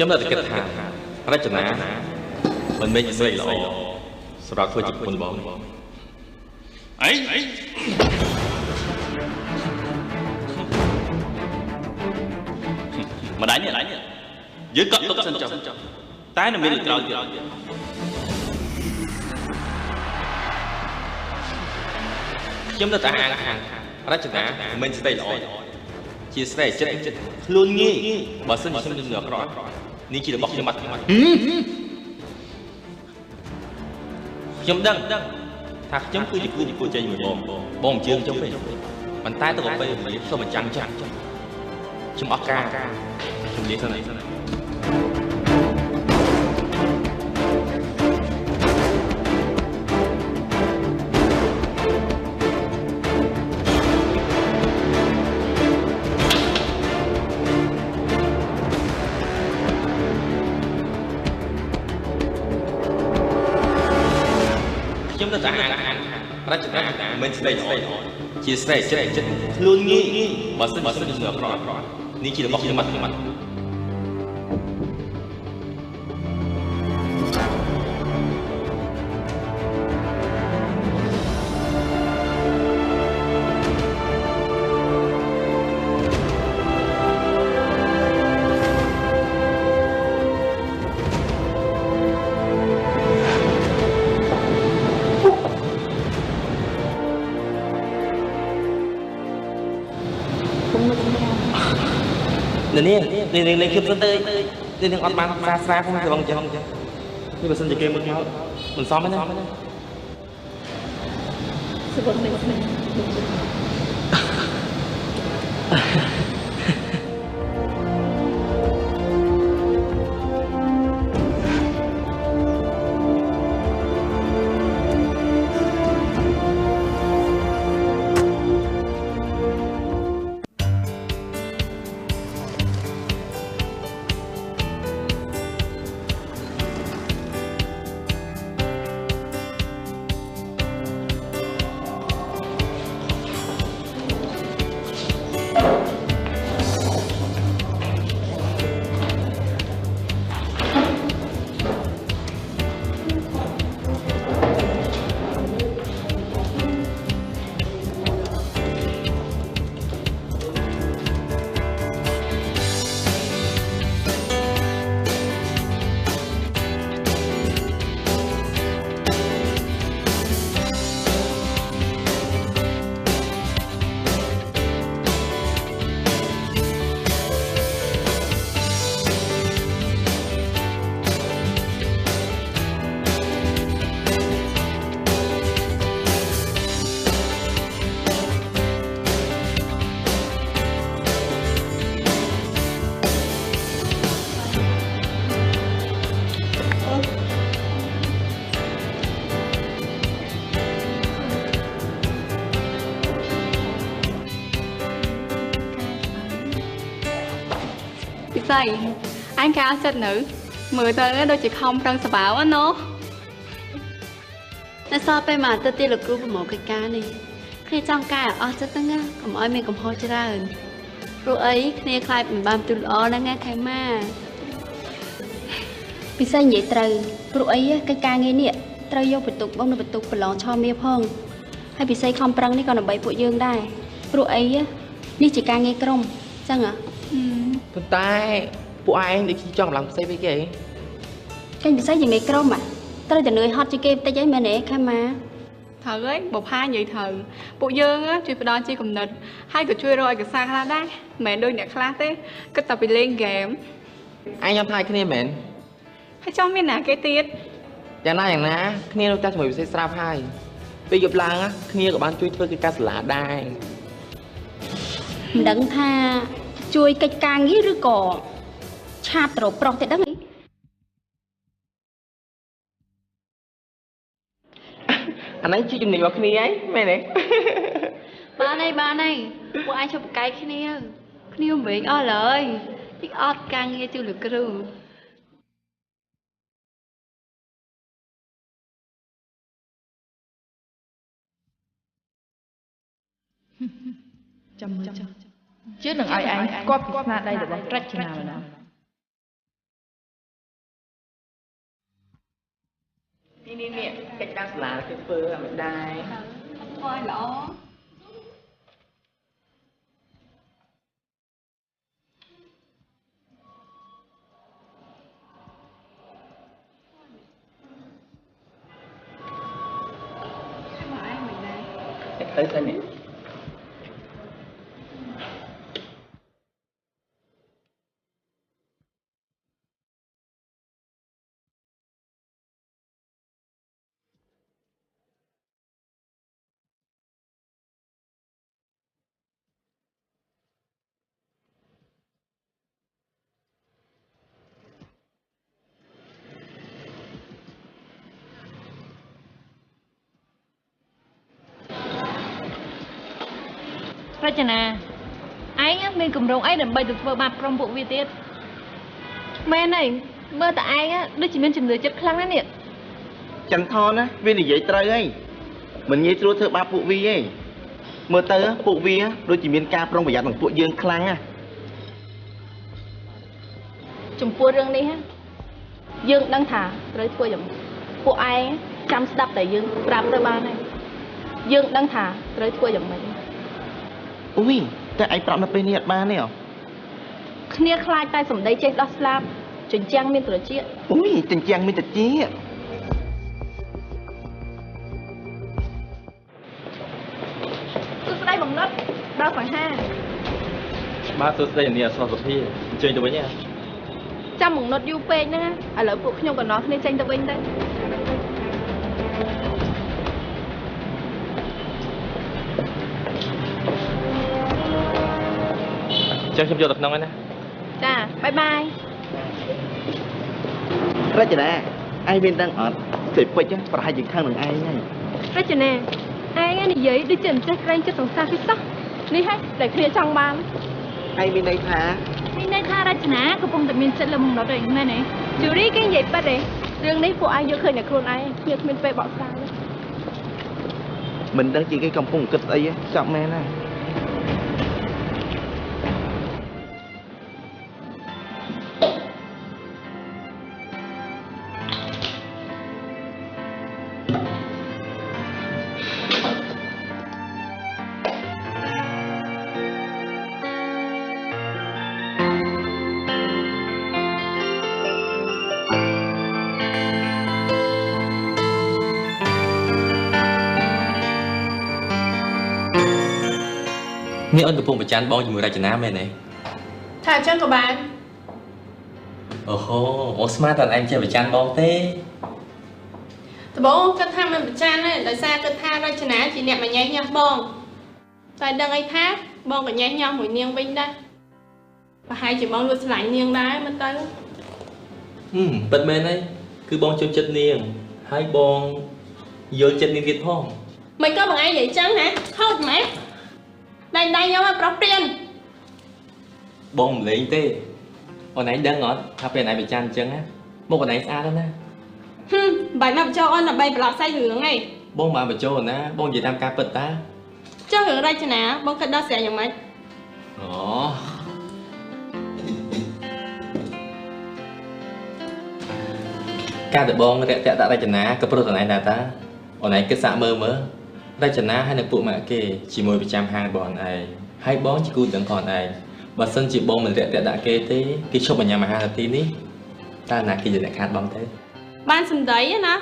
ខ្ញុំនៅតែគិតថារចនាមិនមែនជាស្រីល្អសម្រាប់ធ្វើជាប្រពន្ធបងអីម្ដាយនេះយើងកត់ទុកសិនចុះតែនៅមានលើក្រោយទៀតខ្ញុំនៅតែអាងរចនាមិនមែនស្រីល្អជាស្រីចិត្តខ្លួនងាយបើសិនជាខ្ញុំនឹងអាក្រក់នេះជារបស់ខ្ញុំអត់ខ្ញុំដឹងថាខ្ញុំគឺជាគូប្រជែងមួយបងអញ្ជើញចុះពេកប៉ុន្តែទៅពេលវេលាខ្ញុំមិនចាំចាស់ខ្ញុំអស់ការខ្ញុំនិយាយសិនខ្ញុំទៅតែអានរចនាមិនស្រីល្អជាស្រីចិត្តខ្លួនងាយបើសិនជាខ្ញុំអាក្រក់នេះជារបស់ខ្ញុំអត់នេះខ្ញុំសិនទៅនេះនឹងអត់បានស្រាផងត្រង់ចឹងនេះបើសិនជាគេមើលមកមិនសមទេណាសុខមិនស្អីអញកាលចិត្តនៅមើលទៅដូចជាខំប្រឹងសបាវណោះតែសល់ពេលមកទៅទីលោកគ្រូប្រមូលកិច្ចការនេះគ្នាចង់កែអស់ចិត្តហ្នឹងកុំឲ្យមានកំហុសច្រើនព្រោះអីគ្នាខ្លាចមិនបានទូលល្អហ្នឹងណាខែម៉ាពិសេសនិយាយត្រូវព្រោះអីកិច្ចការងារនេះត្រូវយកបន្ទុកបងនៅបន្ទុកប្រឡងឆមាសផងហើយពិសេសខំប្រឹងនេះក៏ដើម្បីពួកយើងដែរព្រោះអីនេះជាការងារក្រុមចឹងប៉ុន្តែពួកឯងដូចចង់ឡើងផ្សេងពេកគេចេញពិសេសជាមេក្រុមត្រូវតែនឿយហត់ជាគេបន្តិចអីមែនទេខែម៉ាត្រូវហើយបើផានិយាយត្រូវពួកយើងជួយផ្ដល់ជាគំនិតហើយក៏ជួយរកឯកសារខ្លះដែរមិនមែនដូចអ្នកខ្លះទេគិតតែពីលេងហ្គេមអញញ៉ាំថៃគ្នាមែនហើយចង់មានណាគេទៀតយ៉ាងណាគ្នានៅតែជាមួយពិសេសស្រាប់ហើយពេលយប់ឡើងគ្នាក៏បានជួយធ្វើកិច្ចការសាលាដែរមិនដឹងថាជួយកិច្ចការងារឬក៏ឆាតត្រប្រុសទេដឹងអាហ្នឹងជាជំនាញរបស់គ្នាឯងមែនទេបានហើយពួកឯងជប់បកាយគ្នាវិញអស់ឡើយតិចអត់ការងារជួយលោកគ្រូចាំមើល ជឿនឹងឲ្យឯងស្គាល់ពីស្នាដៃរបស់រចនាម្ដង កិច្ចការសាលាគេធ្វើឲ្យមិនដែរthôi lỗ tới thế này រចនាឯងមានគម្រោងអីដើម្បីទៅធ្វើបាបក្រុមពួកវាទៀតមែនហើយមើលតែឯងដូចជាមានជំនឿចិត្តខ្លាំងណាស់នេះចន្ទថនណាវានិយាយត្រូវហើយមិនងាយស្រួលធ្វើបាបពួកវាទេមើលទៅពួកវាដូចជាមានការប្រុងប្រយ័ត្ននឹងពួកយើងខ្លាំងណាស់ចំពោះរឿងនេះយើងដឹងថាត្រូវធ្វើយ៉ាងពួកឯងចាំស្ដាប់តែយើងប្រាប់ទៅបានហើយយើងដឹងថាត្រូវធ្វើយ៉ាងម៉េចអូយតែឯងប្រាប់នៅពេលនេះអត់បានទេគ្នាខ្លាចតែសម្ដីចេះដោះស្លាប់ជញ្ជាំងមានត្រចៀកអូយជញ្ជាំងមានត្រចៀកសួស្ដីបងណុតដល់សង្ហាបាទសួស្ដីនាងអសរសុភាអញ្ជើញទៅវិញចាំបងណុតយូរពេកហ្នឹងឥឡូវពួកខ្ញុំក៏នាំគ្នាចេញទៅវិញទៅចឹងខ្ញុំយកទៅក្នុងហើយណាចាបាយបាយរចនាឯងមានដឹងអត់សេពេចប្រហែលជាខាងនឹងឯងហើយរចនាឯងនិយាយដូចជាមិនចេះក្រែងចិត្តសង្សារទេសោះនេះហើយតែគ្នាចង់បានឯងមានន័យថារចនាកំពុងតែមានចិត្តលើមុខណុតឯងមែនទេជូរីគេនិយាយប៉ិតទេរឿងនេះពួកឯងយកឃើញតែខ្លួនឯងគ្នាគ្មានពេលបកស្រាយមិនដឹងជាគេកំពុងគិតស្អីចាប់មែនណានេះអូនកំពុងប្រច័ណ្ឌបងជាមួយរចនាមែនទេថាអញ្ចឹងក៏បានអូហូអូស្មាតតែឯងចេះប្រច័ណ្ឌបងទេត្បូងគិតថាមិនប្រច័ណ្ឌទេដោយសារគិតថារចនាជាអ្នកមកញ៉េះញ៉ាស់បងតែដឹងអីថាបងក៏ញ៉េះញ៉ាស់មួយនាងវិញដែរប្រហែលជាបងលួចឆ្លាញ់នាងដែរមិនទៅពិតមែនហើយគឺបងចូលចិត្តនាងហើយបងយល់ចិត្តនាងទៀតផងមិនក៏បងឯងនិយាយចឹងហ៎ខូចម៉េចដៃខ្ញុំឲ្យប្រុសព្រានបងមិនលេងទេអូនឯងដឹងអត់ថាពេលឯងប្រច័ណ្ឌអញ្ចឹងណាមុខអូនឯងស្អាតណាស់បាយមកបញ្ចូលអូនដើម្បីប្រឡប់សាច់រឿងឯងបងមិនបញ្ចូលណាបងនិយាយតាមការពិតតាចុះរឿងរចនាបងគិតដល់ស្រែយ៉ាងម៉េចអូការដែលបងរាក់តាក់ដាក់រចនាក៏ព្រោះអូនឯងដែរតាអូនឯងគិតសាក់មើលរចនាហើយនឹងពួកម៉ាក់គេជាមួយប្រចាំហាងបងឯងហើយបងជាគូដឹងខ្លួនឯងបើសិនជាបងមិនរាក់តាក់ដាក់គេទេគេឈប់បញ្ញាមហានាទីនេះតើណាគេជាអ្នកខាតបងទេបានសម្ដីណា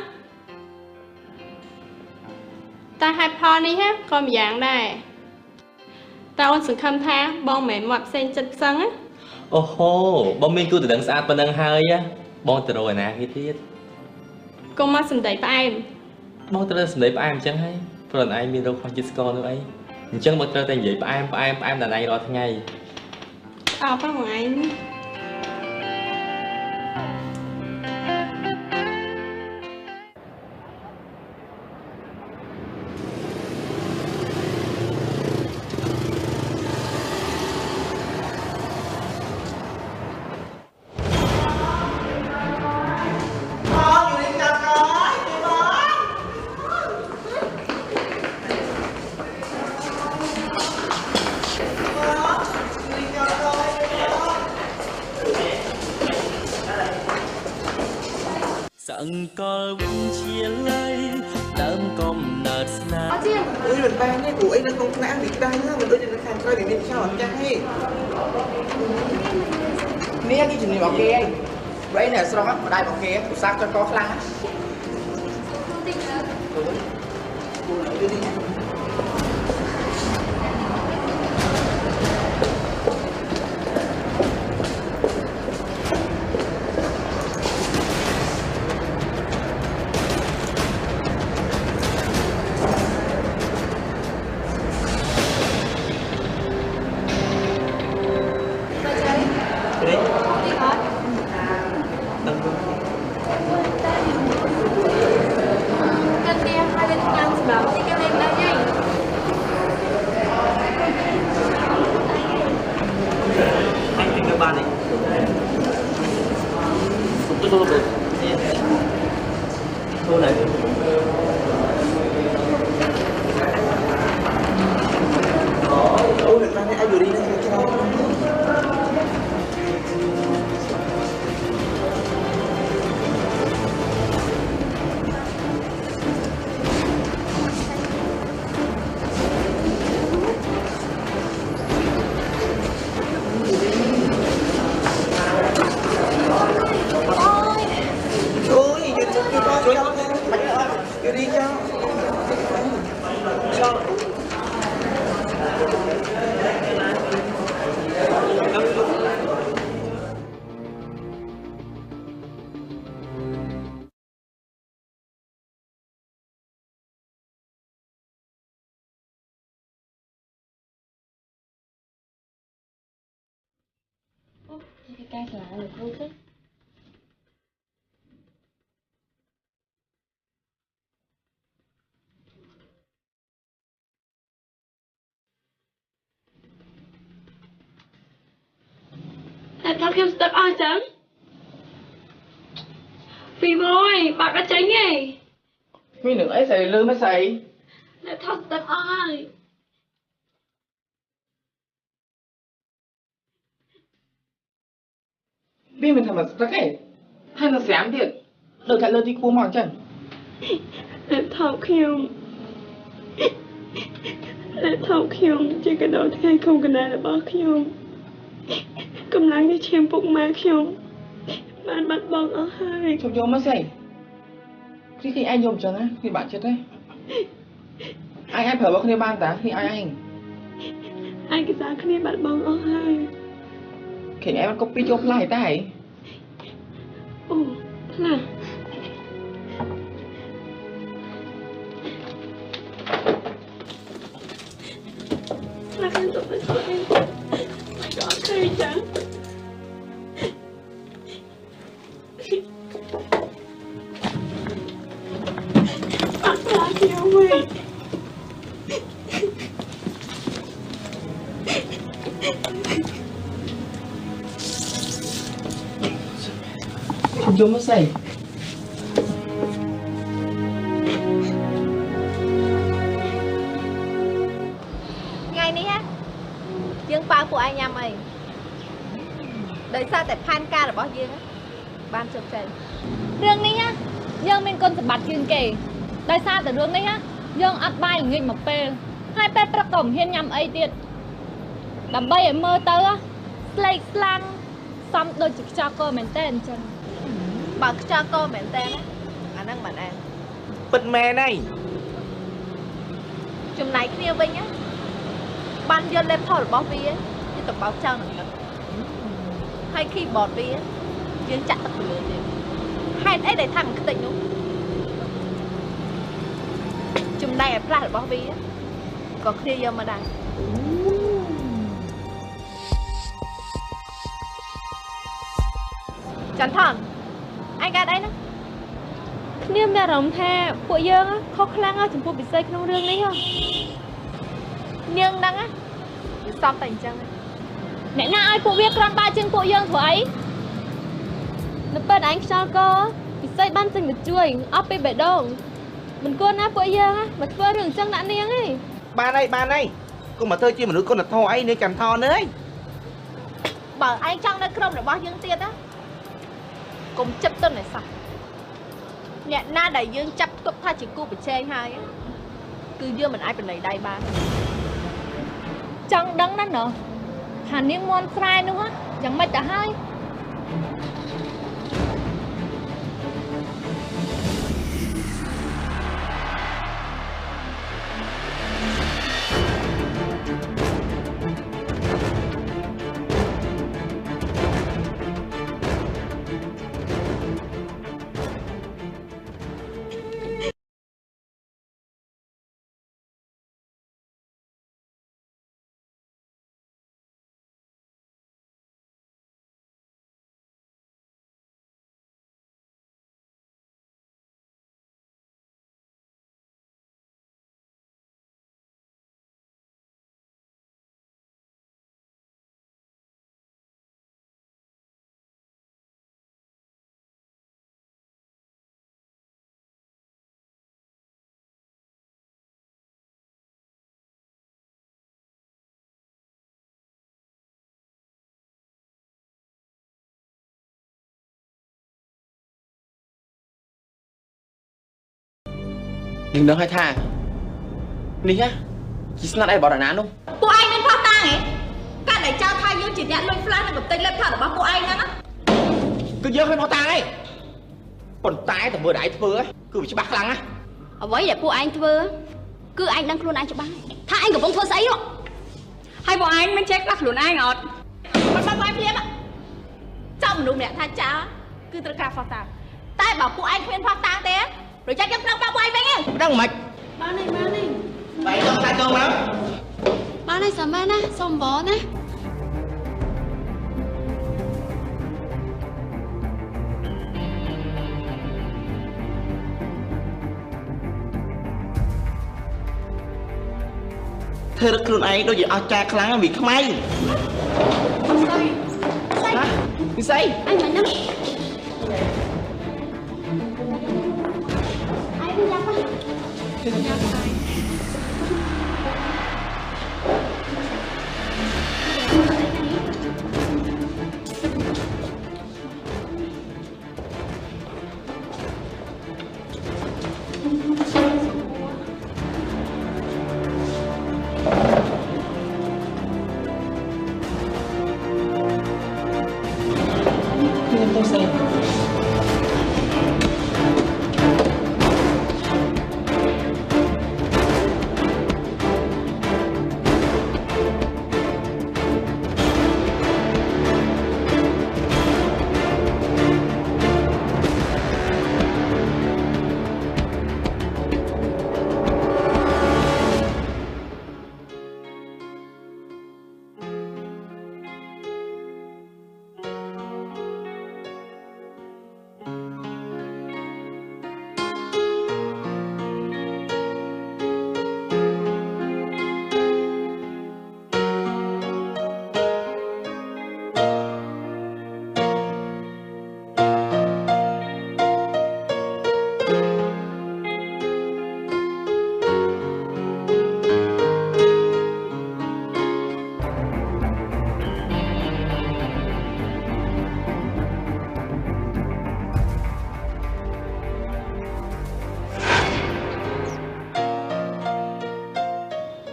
តែហេតុផលនេះក៏ម្យ៉ាងដែរតើអូនសង្ឃឹមថាបងមិនមែនមកផ្សេងចិត្តផ្សឹងណាអូហូបងមានគូទៅដឹងស្អាតប៉ុណ្ណឹងហើយបងទៅរកឯណាគេទៀតកុំមកសម្ដីផ្អែមបងត្រូវសម្ដីផ្អែមអញ្ចឹងហើយព្រោះឯងមានរោគខ្វះជាតិស្ករនោះអីអញ្ចឹងបងត្រូវតែនិយាយផ្អែមដល់ឯងរាល់ថ្ងៃអើបងឯង សង្កលវិញជាលៃដើមកំណើតស្នាម អើយមិនបានទេព្រោះអីនៅក្នុងថ្នាក់វាក្តៅណាស់មិនដូចនៅខាងក្រោយដែលមានខ្យល់អត់ចាស់ទេនេះគេជំនាញរបស់គេឯងព្រោះឯងនៅស្រុកម្ដាយរបស់គេឧស្សាហ៍ចុចកខ្លាំងណាស់ cái lá được không thế Tao kêu step ai chẳng Phi ơi, bà có tránh gì Phi đừng ấy xài lư mới xài Tao step ai Phi mình thầm mà step ấy hay là xém thiệt đợi cả lơ đi cua mòn chẳng Tao kêu Tao kêu Chỉ cái đó thì không cần ai là bà kêu Cầm lắng đi chém bụng má kêu Bạn bắt bóng ở hai chụp cho mới xài khi anh dùng cho nó thì bạn chết đấy anh phải bảo không ban ta thì anh cái giá khi bạn bóng ở hai khi em copy chụp lại tay ồ thế là là cái tụi mình tụi em có cây trắng bắt ra kêu mày chụp cho mới xài ngày ní á dương bao của anh nhầm mày đời sao tại pan ca là bao dương á ban chụp chạy រឿងនេះណាយើងមានគុណសម្បត្តិជាងគេដោយសារតែរឿងនេះណាយើងអត់បាយល្ងាចមកពេលហើយពេលព្រឹកក៏មិនហ៊ានញ៉ាំអីទៀតដើម្បីឲ្យមើលទៅស្លេកស្លាំងសំដូចជាខ្យល់កមែនតើអញ្ចឹង បើខ្យល់កមែនតើអាហ្នឹងមិនអាន ពិតមែនហើយ ចំណែកគ្នាវិញណាបានយកលេបផលរបស់វាវាទៅបោកចោលនឹងទឹកហើយ keyboard វាយើងចាក់ទឹកទៅលើទៀតហេតុអីដែលថាមិនខ្ទេចនោះចំណែកឲ្យផ្លាស់របស់វាក៏គ្នាយកមកដែរចន្ទថនអញកើតអីណា គ្នាមានអារម្មណ៍ថាពួកយើងខុសខ្លាំងចំពោះពិសេសក្នុងរឿងនេះ នាងហ្នឹងវាសំតែអញ្ចឹង អ្នកណាឲ្យពួកវាក្រាន់បាយជាងពួកយើងធ្វើអីនៅពេលអញខ្យល់កពិសេសបានចេញមកជួយអស់ពីបេះដូងមិនគួរណាពួកយើងមកធ្វើរឿងអញ្ចឹងដាក់នាងទេ បានហើយកុំមកធ្វើជាមនុស្សគុណធម៌អីនៅចាំថនអើយ បើឯងចង់នៅក្រុមរបស់យើងទៀតណាកុំចិត្តទៅណែសោះ អ្នកណាដែលយើងចាប់ទុកថាជាគូប្រជែងហើយគឺយើងមិនអាចបណៃដៃបានចង់ដឹងណាស់ណោះថានាងមន់ស្រែនោះយ៉ាងម៉េចទៅហើយយើងដឹងហើយថានេះជាស្នាដៃរបស់ណានោះពួកឯងមានផុសតាំងហ៎កាលដែលចោទថាយើងជាអ្នកលួច flash នៅកំទេចលេបថតរបស់ពួកឯងហ្នឹងណាគឺយើងមិនផុសតាំងទេប៉ុន្តែតែមើលតែឯងធ្វើគឺវាច្បាស់ខ្លាំងណាស់អ្វីដែលពួកឯងធ្វើគឺឯងដឹងខ្លួនឯងច្បាស់ថាឯងកំពុងធ្វើស្អីនោះហើយពួកឯងមិនចេះខ្លះខ្លួនឯងអត់មិនបានវាភ្លាមចាំមនុស្សម្នាក់ថាចោលគឺត្រូវការផុសតាំងតែបើពួកឯងគ្មានផុសតាំងទេប្រយ័ត្នយើងប្រឹងបោកពួកឯងវិញដឹងមិនបានទេបាយទៅតែទៅមកបានទេសាមែនណាសុំបងណាធ្វើរឹកខ្លួនឯងដូចជាអស់ចាខ្លាំងវាខ្មៅពិសីអញមិនណា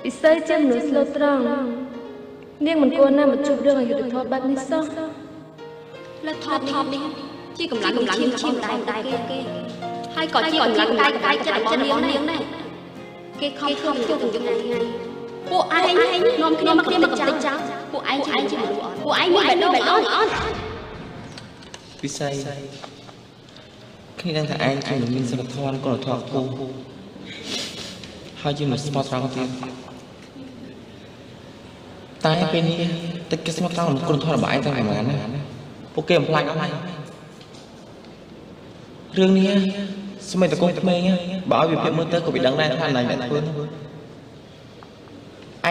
ពិសេសជាមនុស្សស្លូតត្រង់នាងមិនគួរណាមកជួបរឿងអយុត្តិធម៌បែបនេះសោះលើថតនេះជាកម្លាំងឈាមតែគេហើយក៏ជាកម្លាំងកាយចិត្តរបស់នាងដែរគេខំធ្វើទាំងយប់ទាំងថ្ងៃពួកឯងនាំគ្នាមកកំទេចចោលពួកឯងជាមនុស្សអត់ពួកឯងមានបេះដូងអត់ពិសីគ្នាដឹងថាឯងជាមានសិលធម៌គុណធម៌គូហើយជាមនុស្សស្មោះត្រង់ទៀតតែពេលនេះទឹកគេស្មោះត្រង់គុណធម៌របស់ឯងទៅយ៉ាងណាពួកគេបំផ្លាញអស់ហើយរឿងនេះស្មែតែកូនក្មេងបើឲ្យវាភាពមើលទៅក៏វាដឹងដែរថាណៃអ្នកធ្វើឯង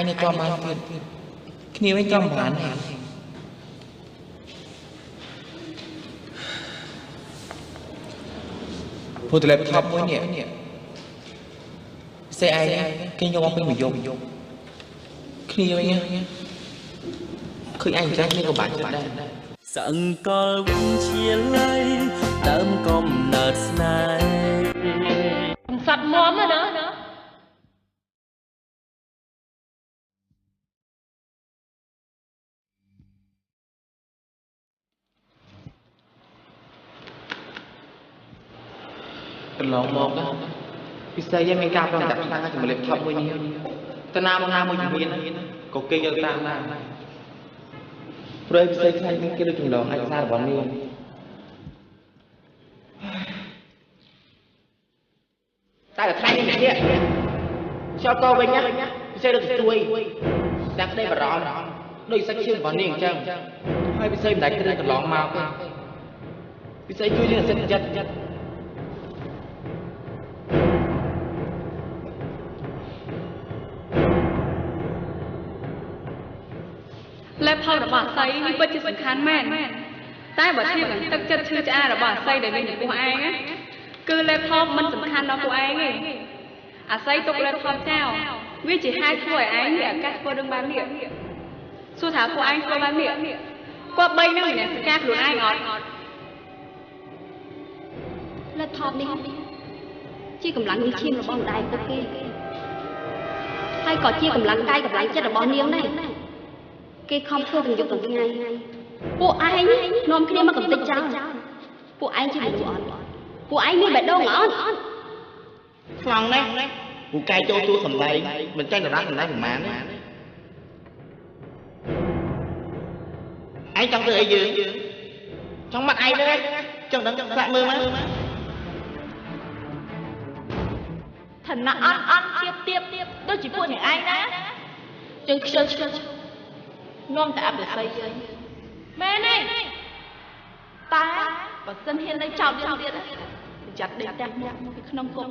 នេះក៏បានទៀតគ្នាវិញក៏មិនបានដែរព្រោះតែលេបថប់មួយនេះសេឯងគេយកមកពេញមួយយប់គ្នាវិញឃើញឯងចាស់គ្នាក៏បាក់ចិត្តដែរសង្កលវិញជាលៃដើមកំណើតស្នេហ៍ សាប់មាំណាកន្លងមកណាពិសេសយើងមានការប្រឹងតែខ្លាំងជំរាបថប់មួយនេះតាណាមកណាមួយជំនាញក៏គេយកតាមដែរព្រោះពិសេសខ្លាំងគេដូចចម្លងឯកសាររបស់នាងតែថ្ងៃនេះនេះចោលកោវិញណាពិសេសដូចជួយតែក្តីបារម្ភដោយសាច់ឈាមរបស់នាងអញ្ចឹងហើយពិសេសមិនដែលគ្រឿងកន្លងមកទេពិសេសជួយនាងសិទ្ធិចិត្តលេបផលរបស់អាស័យនេះពិតជាសំខាន់មែនតែបើធៀបនឹងទឹកចិត្តឈឺឆ្អាលរបស់អាស័យដែលមានចំពោះឯងគឺលេបផលមិនសំខាន់ដល់ពួកឯងទេអាស័យទុកលេបផលចោលវាជាហេតុធ្វើឲ្យឯងមានឱកាសធ្វើរឿងបែបនេះសួរថាពួកឯងធ្វើបែបនេះគាត់បីនឹងមានសកាខ្លួនឯងអត់លេបផលនេះជាកម្លាំងញើសឈាមរបស់ម្ដាយពួកគេហើយក៏ជាកម្លាំងកាយកម្លាំងចិត្តរបស់នាងដែរគេខំធ្វើទាំងយប់ទាំងថ្ងៃពួកឯងនាំគ្នាមកកំទេចចោលពួកឯងជាមនុស្សអត់ពួកឯងមានបេះដូងអត់ខ្លាំងណាស់ពូកែចូលទួសំដែងមិនចាញ់តារាសំដែងប្រហែលឯងចង់ធ្វើអីយើងចង់មកឯងហ្នឹងចង់ដឹងសាក់មើលមកឋានៈអន់ទៀបដូចជាពួកអ្នកឯងណាចឹងខ្ជិលនាំតែអបិស័យយើងមែនទេតែបើសិនហ៊ាននៅចោលយើងទៀតចាត់ដេកតាំងមកពីក្នុងគុក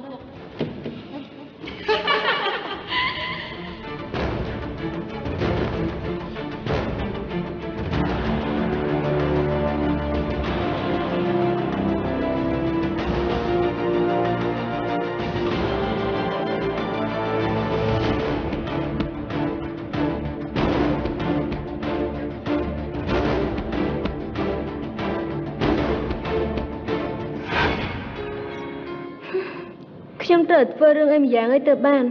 ខ្ញុំត្រូវធ្វើរឿងអីម្យ៉ាងឲ្យទៅបាន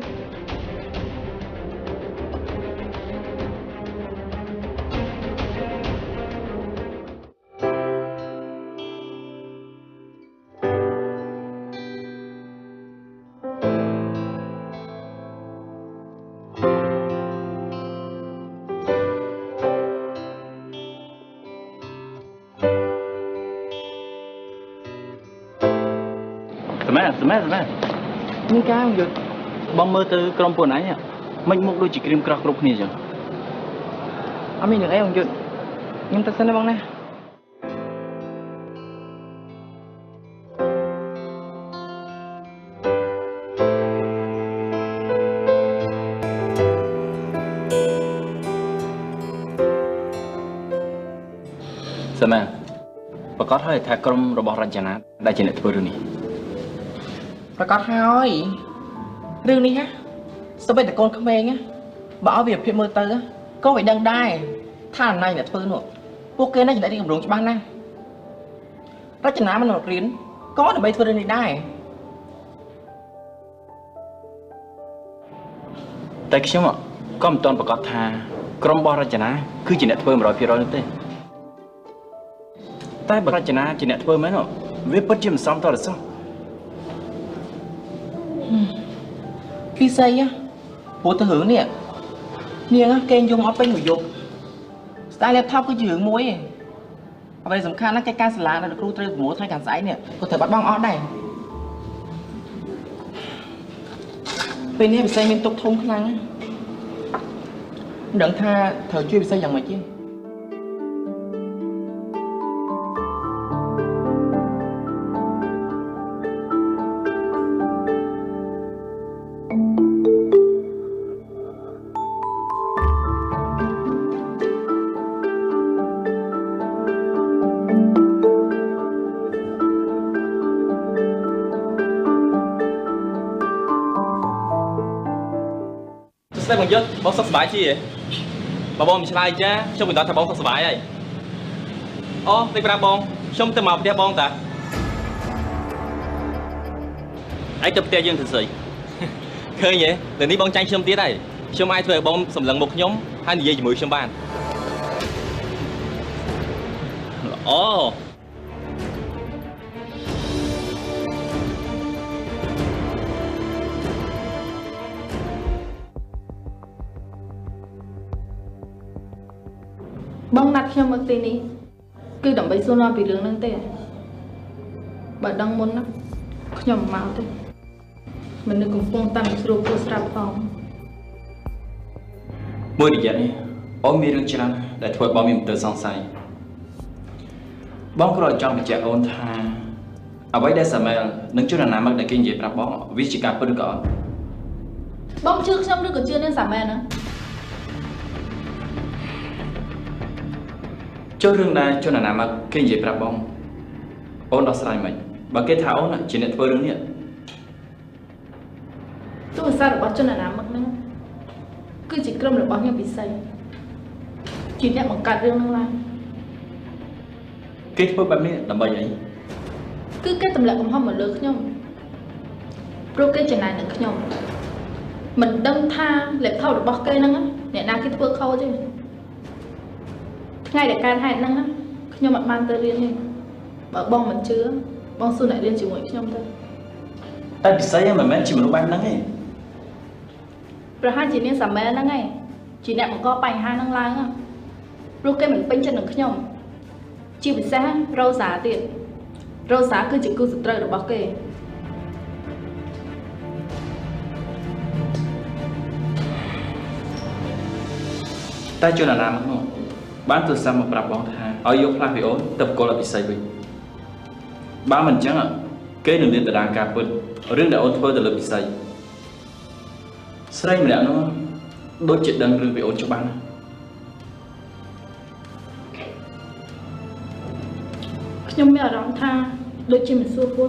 សមែមានការយល់បងមើលទៅក្រុមពួកឯងមិនមុខដូចជាក្រៀមក្រោះគ្រប់គ្នាចឹងអត់មានរឿងអីបងយល់ខ្ញុំទៅសិនទេបងណាសមែប្រកាសហើយថាក្រុមរបស់រចនាដែលជាអ្នកធ្វើរឿងនេះប្រកាសហើយរឿងនេះណាស្បិតតែកូនក្មេងបើឲ្យវាភាពមើលទៅក៏វាដឹងដែរថាណៃអ្នកធ្វើនោះពួកគេនេះចំណេះទីកម្រងច្បាស់ណាស់រចនាមិនមករៀនក៏ដើម្បីធ្វើរឿងនេះដែរតែខ្ញុំក៏មិនទាន់ប្រកាសថាក្រុមរបស់រចនាគឺជាអ្នកធ្វើ 100% នោះទេតែបើរចនាជាអ្នកធ្វើមែនវាពិតជាមិនសមតរសោះពីស្អីព្រោះទៅរឿងនេះនាងគេយំអត់ពេញមួយយប់ស្ដាយ laptop គឺជារឿងមួយឯងអ្វីសំខាន់ណាស់កិច្ចការសាលាដែលគ្រូត្រូវប្រមូលថ្ងៃខាងស្អែកនេះក៏ត្រូវបាត់បង់អស់ដែរពេលនេះពិសេសមានទុកធំខ្លាំងមិនដឹងថាត្រូវជួយពិសេសយ៉ាងម៉េចទេបងយុទ្ធបងសុខសប្បាយជាបើបងមិនឆ្លើយចាខ្ញុំមិនដឹងថាបងសុខសប្បាយហើយអូនេះប្រាប់បងខ្ញុំទៅមកផ្ទះបងតា anh tập tiền dương thật sự khơi nhỉ lầnนี้bong tranh xôm tiết này xôm ai thuê bong sầm lần một nhóm hai người gì mười xôm bàn ồ bong đặt cho một tí ní cứ đậm bấy xô lo vì lương nâng tê bà đang muốn lắm nhầm máu thế mình được cùng phong tăng sưu cô sạp phòng môi đi vậy ôm mi rừng chăn để thôi bom mình từ song say bom có trong bị chạy ôn tha ở vậy đây sao mà nâng chút là nằm mặc để kinh nghiệmรับbom vì chỉ cả phân cỏ bong trước trong nước còn chưa nên giảm mẹ nữa cho rừng này cho là nằm mặc kinh nghiệmรับbom ôn đó sai mình bà cái tháo này chỉ nên thôi rừng nhỉ tôi sao được bắt cho là nằm mặc nữa cứ chỉ cầm được bao nhiêu bị say chỉ nhận một cạt riêng năng lan kết với bạn ấy làm bài ấy cứ cái tầm lệ cũng không mở lớn nhông rồi cái chuyện này được nhông mình đâm tha lệ thâu được bóc cây năng á để nào cái thua khâu chứ ngay để can hai năng á nhông mặt mang tơ riêng đi bảo bong mình chứa bong xuân lại riêng chỉ mỗi nhông thôi ta bị say mà mấy chỉ một bạn năng ấy rồi hai chị nên sắm mẹ năng ấy chỉ nẹt một co bành hai năng lai á rồi cái mình pin chân được nhông chỉ bị xa rau xả tiền rau xả cứ chỉ cứ sụt rơi được bóc cây ta cho là làm không bán từ xa một bạc bóng tha ở yếu pha bị ốm tập cô là bị say bị ba mình chẳng ạ cái đường liên từ đàn cà phê riêng đã ôn thôi từ là bị say mình đã nó đôi chuyện đang rừng bị ôn cho bán nhưng mà đóng tha đôi chân mình xua phố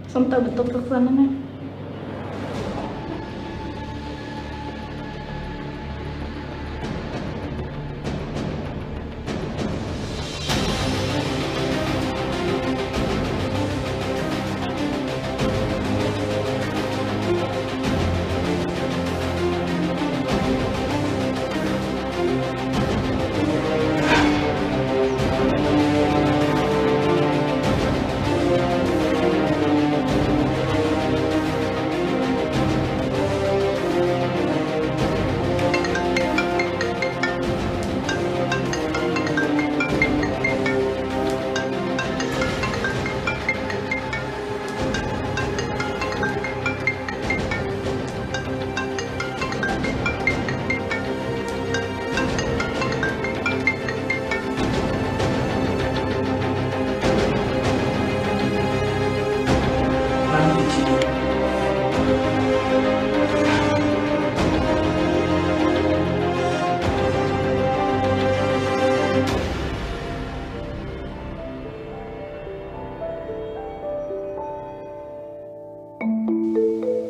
xong tao bị tông tóc dân đó nè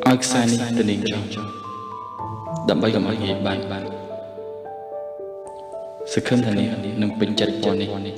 ai sai này tình hình trong đậm bay cầm ai gì bay sự khâm thành này nâng bình chặt bọn này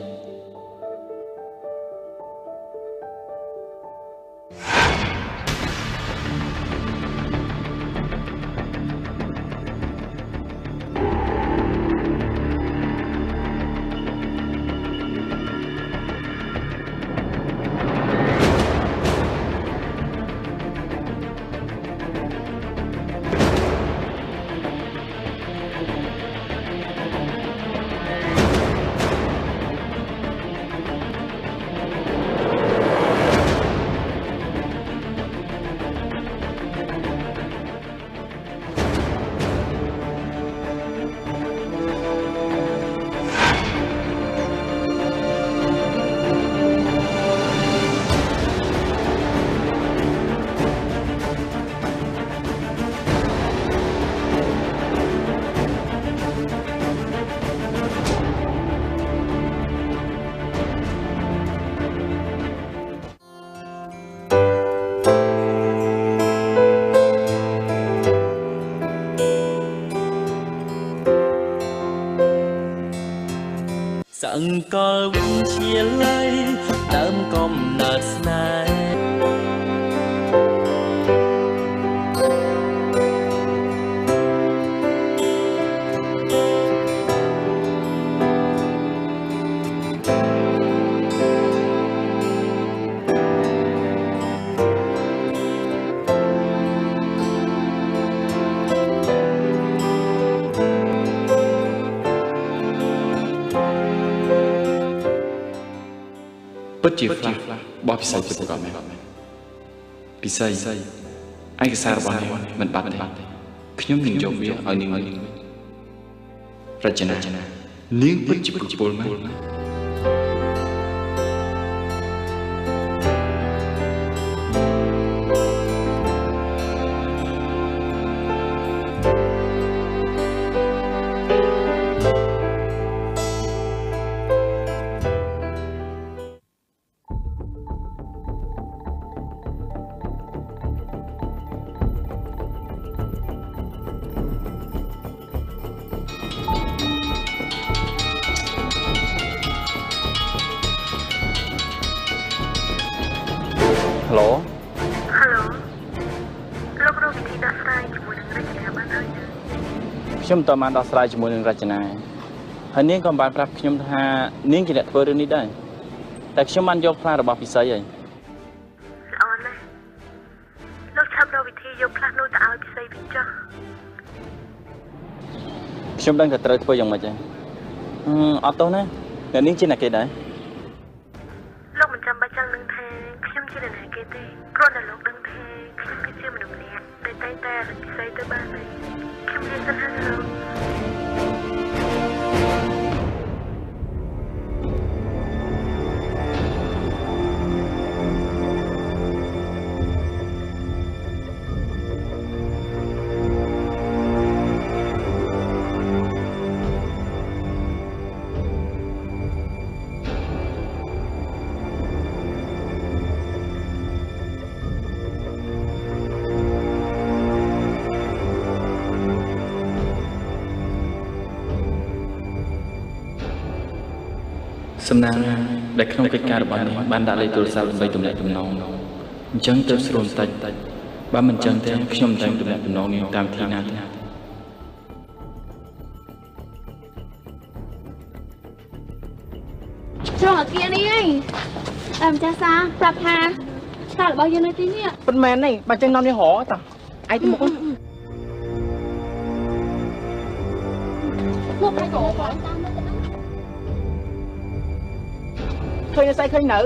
Sẵn có chia lấy đám công nợ này ពិតជាខ្លះបោះពិសីទៅប្រកបមែនពិសីឯកសាររបស់នាងមិនបាត់ទេខ្ញុំនឹងយកវាឲ្យនាងវិញរចនានាងពិតជាប្រពន្ធមែនឡូលោករកវិធីដោះស្រាយជាមួយនឹងរចនាបានហើយខ្ញុំតើបានដោះស្រាយជាមួយនឹងរចនាហើយនាងក៏បានប្រាប់ខ្ញុំថានាងជាអ្នកធ្វើរឿងនេះដែរតែខ្ញុំបានយកផ្លាស់របស់ពិសីហើយល្អណាស់លោកឆាប់រកវិធីយកផ្លាស់នោះទៅឲ្យពិសីវិញចុះខ្ញុំដឹងថាត្រូវធ្វើយ៉ាងម៉េចហើយអត់ទោសណាអ្នកនាងជាអ្នកគេដែរលោកមិនចាំបាច់ចង់នឹងថាខ្ញុំជាអ្នកគេទេគ្រាន់តែលោកដឹងថាខ្ញុំគឺជាមនុស្សម្នាក់ដែលតែងតែរកពិសីទៅបានហើយខ្ញុំនិយាយសិនហើយលោកសំណាងដែលក្នុងកិច្ចការរបស់នេះបានដាក់លេខទូរស័ព្ទដើម្បីទំនាក់ទំនងអញ្ចឹងទៅស្រួលបន្តិចបើមិនអញ្ចឹងទេខ្ញុំតែទំនាក់ទំនងនេះតាមទីណាទៅត្រង់អាគារនេះឯងតែម្ចាស់សាប្រាប់ថាសាររបស់យើងនៅទីនេះពិតមែនទេបើចឹងនាំនេះរហតាឯងទៅមុខលោកឯងក៏តាមទៅឃើញស្អីឃើញនៅ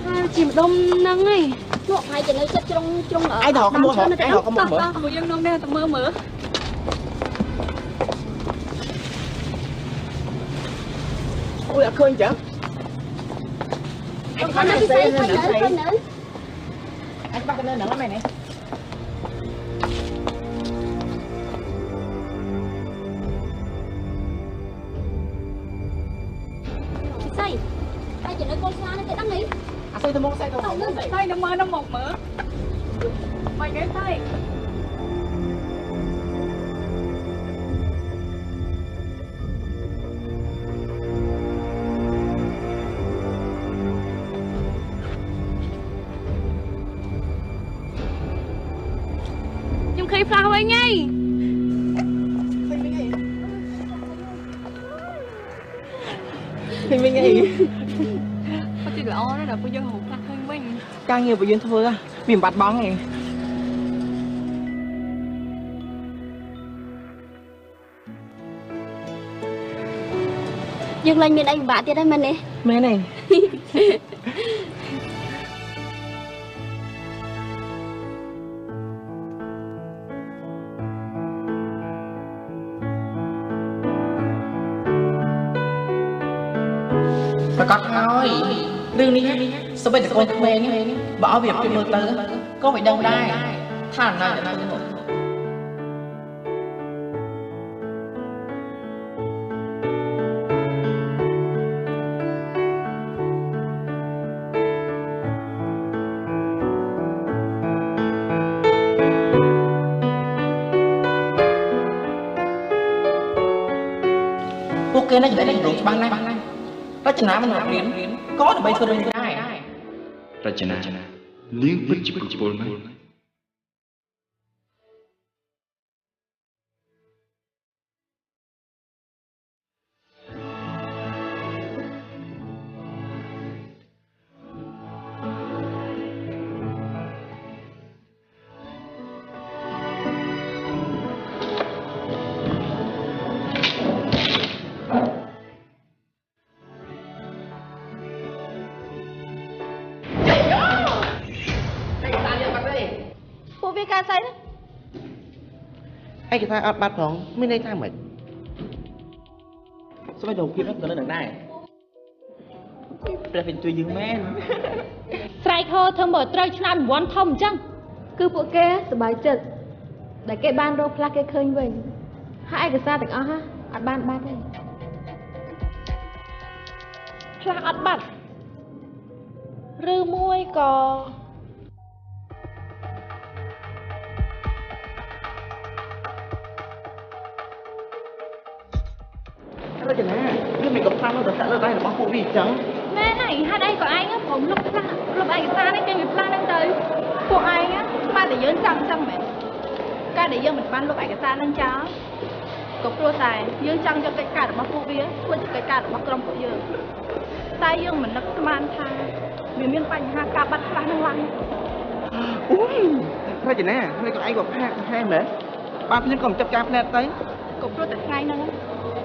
ហើយជាម្ដុំហ្នឹងឯងលោកហើយទៅនៅចិត្តជ្រុងឯងទៅហកមើលឯងហកមើលពួកយើងនាំនេះទៅមើលអូយអត់ឃើញចឹងឯងគាត់នៅពិសីឃើញនៅឯងបាក់ទៅនៅហ្នឹងមែនទេតែនៅកូនស្លានេះគេដឹងអីអាស្អីទៅមកស្អីទៅមកតែនៅមើលនៅមកមើលមិនគេតែខ្ញុំឃើញផ្លាស់វិញហីឃើញវិញហីល្អណាស់ដល់ពួកយើងហូបខ្លះឃើញវិញការងារពួកយើងធ្វើវាមិនបាត់បង់ទេយើងឡើងមានអីពិបាកទៀតហើយមែនទេមែនទេប្រកាសហើយរឿងនេះសូម្បីតែកូនក្មេងបើឲ្យវាពិមើលទៅក៏មិនដឹងដែរថាណាស់ទៅនោះពួកគេនៅតែរំច្បាស់ណាស់រចនាមិនរៀនក៏ដើម្បីធ្វើរឿងនេះដែររចនានាងពិតជាប្រពន្ធមែន ឯកសារអត់បាត់ផងមានន័យថាម៉េច ស្បែករូបភាពហ្នឹងក៏នៅនឹងដែរព្រះវិញជួយយើងមែន ស្រែកហោធ្វើមើលត្រូវឆ្នាំរង្វាន់ធំអញ្ចឹង គឺពួកគេសប្បាយចិត្តដែលគេបានរកផ្លាស់គេឃើញវិញហើយឯកសារទាំងអស់ហ่ะអត់បានបាត់ទេ ខ្លះអត់បាត់ឬមួយក៏ រចនាវាមិនកំផ្លាស់នៅតែលើដៃរបស់ពួកវាអញ្ចឹង មែនហើយហេតុអីក៏ឯងព្រមលុបផ្លាស់លុបឯកសារនេះចេញពីផ្លាស់ហ្នឹងទៅ ពួកឯងស្មានតែយើងចង់អញ្ចឹងមែនការដែលយើងមិនបានលុបឯកសារហ្នឹងចោលក៏ព្រោះតែយើងចង់យកកិច្ចការរបស់ពួកវាធ្វើជាកិច្ចការរបស់ក្រុមពួកយើងតែយើងមិននឹកស្មានថាវាមានបញ្ហាការបាត់ផ្លាស់ហ្នឹងឡើង អូយរចនានេះក៏ឯងក៏ផាកហែមែនបាទខ្ញុំក៏មិនចាប់ការផ្លែតទៅ ក៏ព្រោះតែថ្ងៃហ្នឹង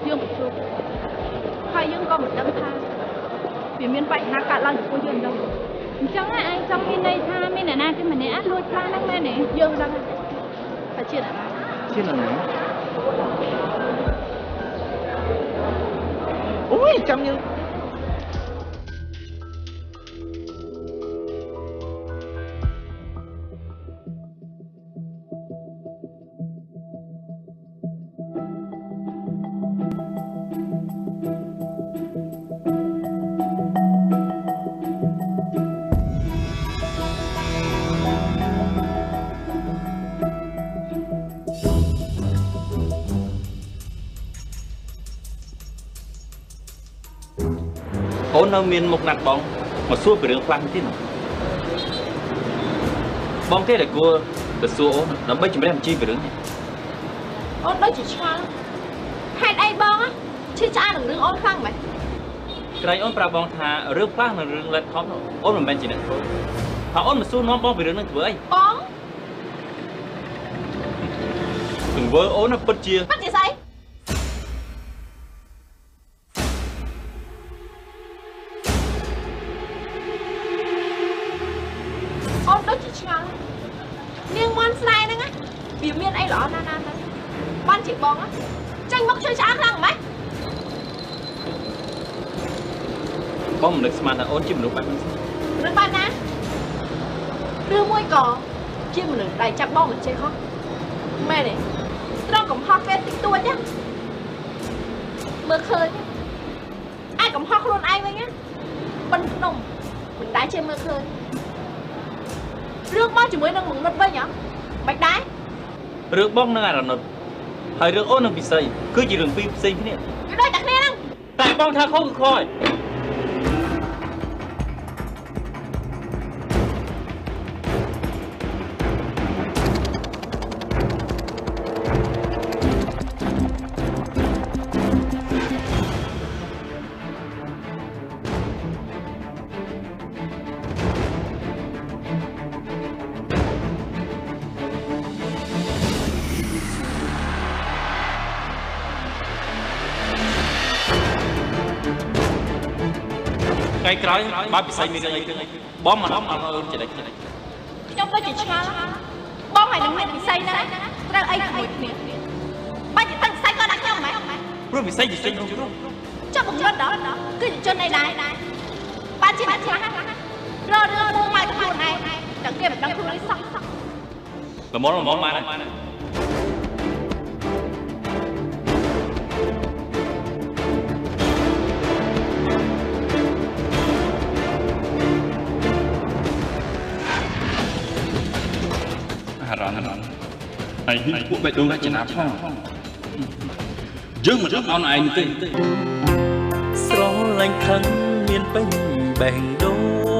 យើងប្រជុំហើយយើងក៏មិនដឹងថាវាមានបញ្ហាកើតឡើងចំពោះយើងđâu អញ្ចឹងឯងចង់មានន័យថាមានអ្នកណាគេម្នាក់លួចផ្លាស់ហ្នឹងមែនទេ យើងដឹងថាជាអ្នកណា ជាណាអូយចាំយើង អូននៅមានមុខណាត់បងមកសួរពីរឿងផ្លាស់នេះទៀតបងទេតែគួរទៅសួរអូនដើម្បីជំរះបញ្ជីពីរឿងនេះ អូនដូចជាឆ្ងល់ហេតុអីបងឈឺឆ្អាលនឹងរឿងអូនខ្លាំងមែន ក្រែងអូនប្រាប់បងថារឿងផ្លាស់និងរឿង laptop អូនមិនមែនជាអ្នកធ្វើថាអូនមកសួរនាំបងពីរឿងនេះធ្វើអី បង ទង្វើអូនពិតជា បាត់ជាស្អីអូនដូចជាឆ្ងល់នាងមន់ស្នេហ៍ហ្នឹងវាមានអីល្អណាស់ណាស់ទៅបានជាបងចាញ់មកជួយឆ្អាលខ្លាំងម៉េច បងមិននឹកស្មានថាអូនជាមនុស្សបែបនេះ រឿងបែបណាឬមួយក៏ជាមនុស្សដែលចាប់បងមិនចេះខុសមែនទេត្រង់កំហុសគេតិចតួចមើលឃើញអាចកំហុសខ្លួនឯងវិញបិណ្ឌភ្នំមិនដែលចេះមើលឃើញរឿងមកជាមួយនឹងមនុស្សវិញហ៎មិនដែរ រឿងបងនឹងអរណុតហើយរឿងអូននឹងពិសីគឺជារឿងពីរផ្សេងគ្នា វាដូចតែគ្នាហ្នឹង តែបងថាខុសគឺខុសហើយ ថ្ងៃក្រោយបើពិសីមានរឿងអីគឺបងមិនអត់អូនចេះដែរ ខ្ញុំដូចជាឆ្ងល់បងហើយនឹងមានពិសីហ្នឹងត្រូវអីជាមួយគ្នាបាច់ទៅពិសីក៏ដាក់ខ្ញុំហ្មង ព្រោះពិសីជាជនរងគ្រោះ ចុះបង្កើតដល់គឺជាជនអីដែរបានជាអ្នកខ្លះររឿងមកមកខ្លួនឯងតែគេមិនដឹងខ្លួននេះសោះ ល្មមបានហើយរ៉ានហើយពួកបេះដូងរចនាផងយើងមិនអត់អន់ឯងទេស្រឡាញ់ខឹងមានពេញបេះដូង